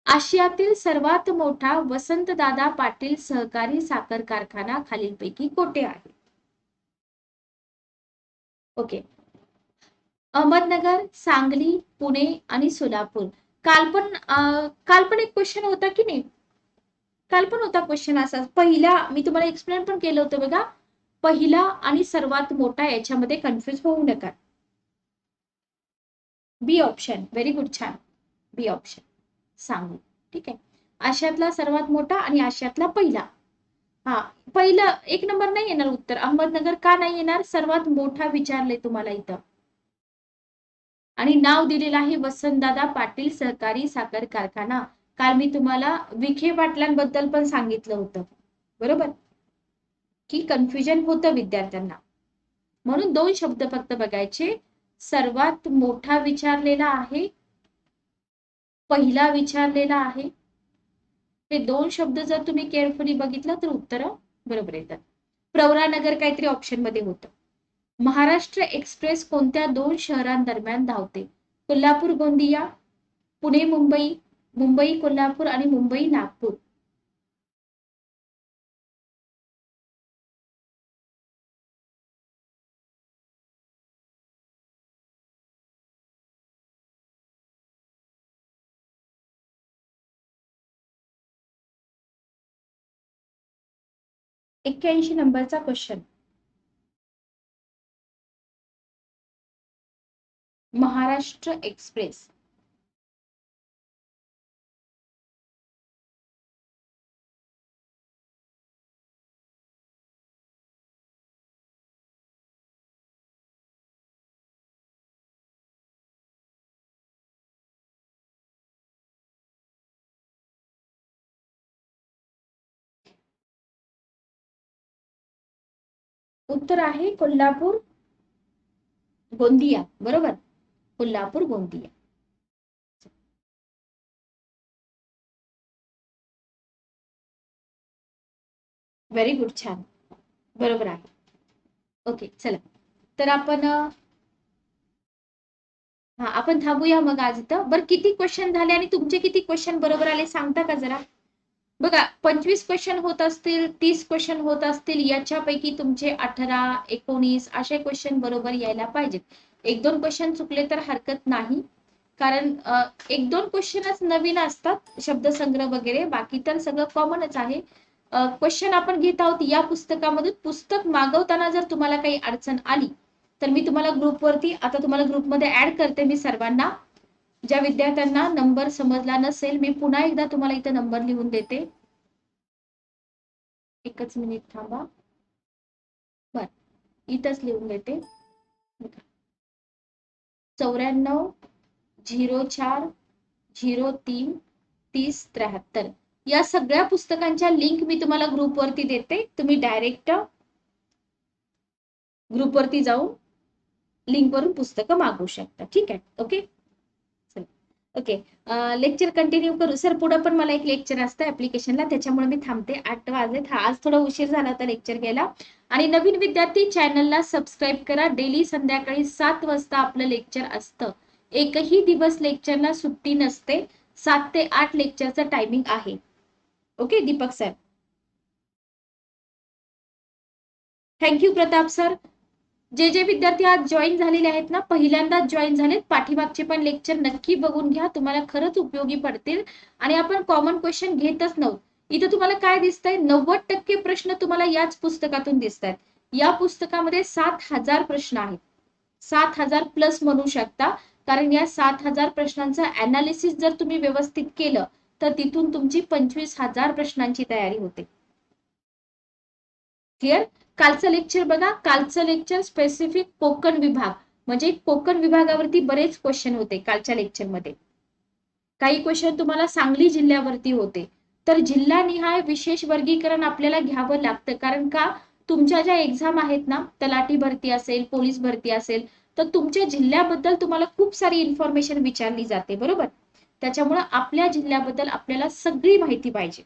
आशियातील सर्वात मोठा वसंतदादा पाटील सहकारी साखर कारखाना खालीलपैकी कोठे आहे? ओके. अहमदनगर, सांगली, पुणे आणि सोलापूर. काल पण एक क्वेश्चन होता की नाही? काल पण होता क्वेश्चन असा. पहिला मी तुम्हाला एक्सप्लेन पण केलं होतं बघा. पहिला आणि सर्वात मोठा याच्यामध्ये कन्फ्युज होऊ नका. बी ऑप्शन. Very good. छान. बी ऑप्शन सांगू. ठीक आहे. आशियातला सर्वात मोठा आणि आशियातला पहिला. हा पहिलं एक नंबर नाही येणार उत्तर. अहमदनगर का नाही येणार? सर्वात मोठा विचारले तुम्हाला इथं. आणि नाव दिलेलं आहे वसंतदादा पाटील सहकारी साखर कारखाना. काल मी तुम्हाला विखे पाटलांबद्दल पण सांगितलं होतं बरोबर की कन्फ्युजन होतं विद्यार्थ्यांना. म्हणून दोन शब्द फक्त बघायचे. सर्वात मोठा विचारलेला आहे, पहिला विचारलेला आहे. हे दोन शब्द जर तुम्ही केअरफुली बघितलं तर उत्तर बरोबर येतात. प्रवरानगर काहीतरी ऑप्शन मध्ये होतं. महाराष्ट्र एक्सप्रेस कोणत्या दोन शहरांदरम्यान धावते? कोल्हापूर गोंदिया, पुणे मुंबई, मुंबई कोल्हापूर आणि मुंबई नागपूर. एक्क्याऐंशी नंबरचा क्वेश्चन. महाराष्ट्र एक्सप्रेस. उत्तर आहे कोल्हापूर गोंदिया बरोबर. कोल्हापूर गोंदिया. Very good. छान. बरोबर आहे. ओके चला तर आपण थांबूया मग आज इथं. बरं किती क्वेश्चन झाले आणि तुमचे किती क्वेश्चन बरोबर आले सांगता का जरा? बघा 25 क्वेश्चन होत असतील, 30 क्वेश्चन होत असतील, याच्यापैकी तुमचे 18, 19 असे क्वेश्चन बरोबर यायला पाहिजेत. एक दोन क्वेश्चन चुकले तर हरकत नाही, कारण एक दोन क्वेश्चनच नवीन असतात, शब्दसंग्रह वगैरे, बाकी तर सगळं कॉमनच आहे. क्वेश्चन आपण घेत आहोत या पुस्तकामधून. पुस्तक मागवताना जर तुम्हाला काही अडचण आली तर मी तुम्हाला ग्रुपवरती, आता तुम्हाला ग्रुपमध्ये ऍड करते मी सर्वांना. ज्या विद्यार्थ्यांना नंबर समजला नसेल, मी पुन्हा एकदा तुम्हाला इथं नंबर लिहून देते. एकच मिनिट थांबा. बर, इथंच लिहून देते. 9404033073. या सगळ्या पुस्तकांच्या लिंक मी तुम्हाला ग्रुपवरती देते. तुम्ही डायरेक्ट ग्रुपवरती जाऊन लिंकवरून पुस्तकं मागवू शकता. ठीक आहे, ओके. ओके, लेक्चर कंटिन्यू करू. सर पुढे पण मला एक लेक्चर असतं ऍप्लिकेशनला, त्याच्यामुळे मी थांबते. 8 वाजलेत. आज थोडा उशीर झाला होता लेक्चर घ्यायला. आणि नवीन विद्यार्थी चॅनलला सबस्क्राईब करा. डेली संध्याकाळी 7 वाजता आपलं लेक्चर असतं. एकही दिवस लेक्चरला सुट्टी नसते. 7 ते 8 लेक्चरचं टायमिंग आहे. Okay Deepak sir. Thank you Pratap sir. जे जे विद्यार्थी आज जॉईन झालेले आहेत ना, पहिल्यांदाच जॉईन झालेत, पाठीमागचे पण लेक्चर नक्की बघून घ्या, तुम्हाला खरंच उपयोगी पडतील. आणि आपण कॉमन क्वेश्चन घेतच नव्हतो. इथं तुम्हाला काय दिसतंय, 90% प्रश्न तुम्हाला याच पुस्तकातून दिसत आहेत. या पुस्तकामध्ये 7,000 प्रश्न आहेत. 7,000 प्लस म्हणू शकता, कारण या 7,000 प्रश्नांचं अनालिसिस जर तुम्ही व्यवस्थित केलं तर तिथून तुमची 25,000 प्रश्नांची तयारी होते. क्लिअर. कालचं लेक्चर बघा. कालचं लेक्चर स्पेसिफिक कोकण विभाग, म्हणजे कोकण विभागावरती बरेच क्वेश्चन होते कालच्या लेक्चरमध्ये. काही क्वेश्चन तुम्हाला सांगली जिल्ह्यावरती होते. तर जिल्हानिहाय विशेष वर्गीकरण आपल्याला घ्यावं लागतं, कारण का, तुमच्या ज्या एक्झाम आहेत ना, तलाठी भरती असेल, पोलीस भरती असेल, तर तुमच्या जिल्ह्याबद्दल तुम्हाला खूप सारी इन्फॉर्मेशन विचारली जाते, बरोबर. त्याच्यामुळे आपल्या जिल्ह्याबद्दल आपल्याला सगळी माहिती पाहिजे.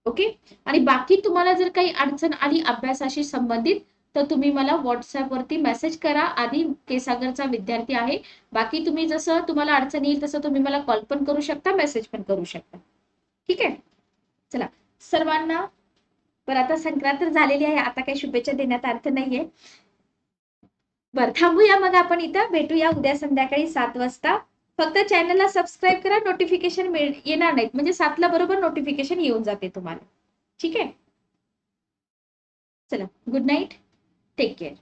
ओके. आणि बाकी तुम्हाला जर काही अडचण आली अभ्यासाशी संबंधित तर तुम्ही मला व्हॉट्सअपवरती मेसेज करा. आधी केसागरचा विद्यार्थी आहे. बाकी तुम्ही जसं तुम्हाला अडचण येईल तसं तुम्ही मला कॉल पण करू शकता, मेसेज पण करू शकता. ठीक आहे. चला सर्वांना, बरं आता संक्रांत झालेली आहे, आता काही शुभेच्छा देण्यात अर्थ नाहीये. बरं थांबूया मग, आपण इथं भेटूया उद्या संध्याकाळी 7 वाजता. फक्त चॅनलला सबस्क्राईब करा, नोटिफिकेशन येणार नाहीत, म्हणजे 7ला बरोबर नोटिफिकेशन येऊन जाते तुम्हाला. ठीक आहे. चला, गुड नाईट, टेक केअर.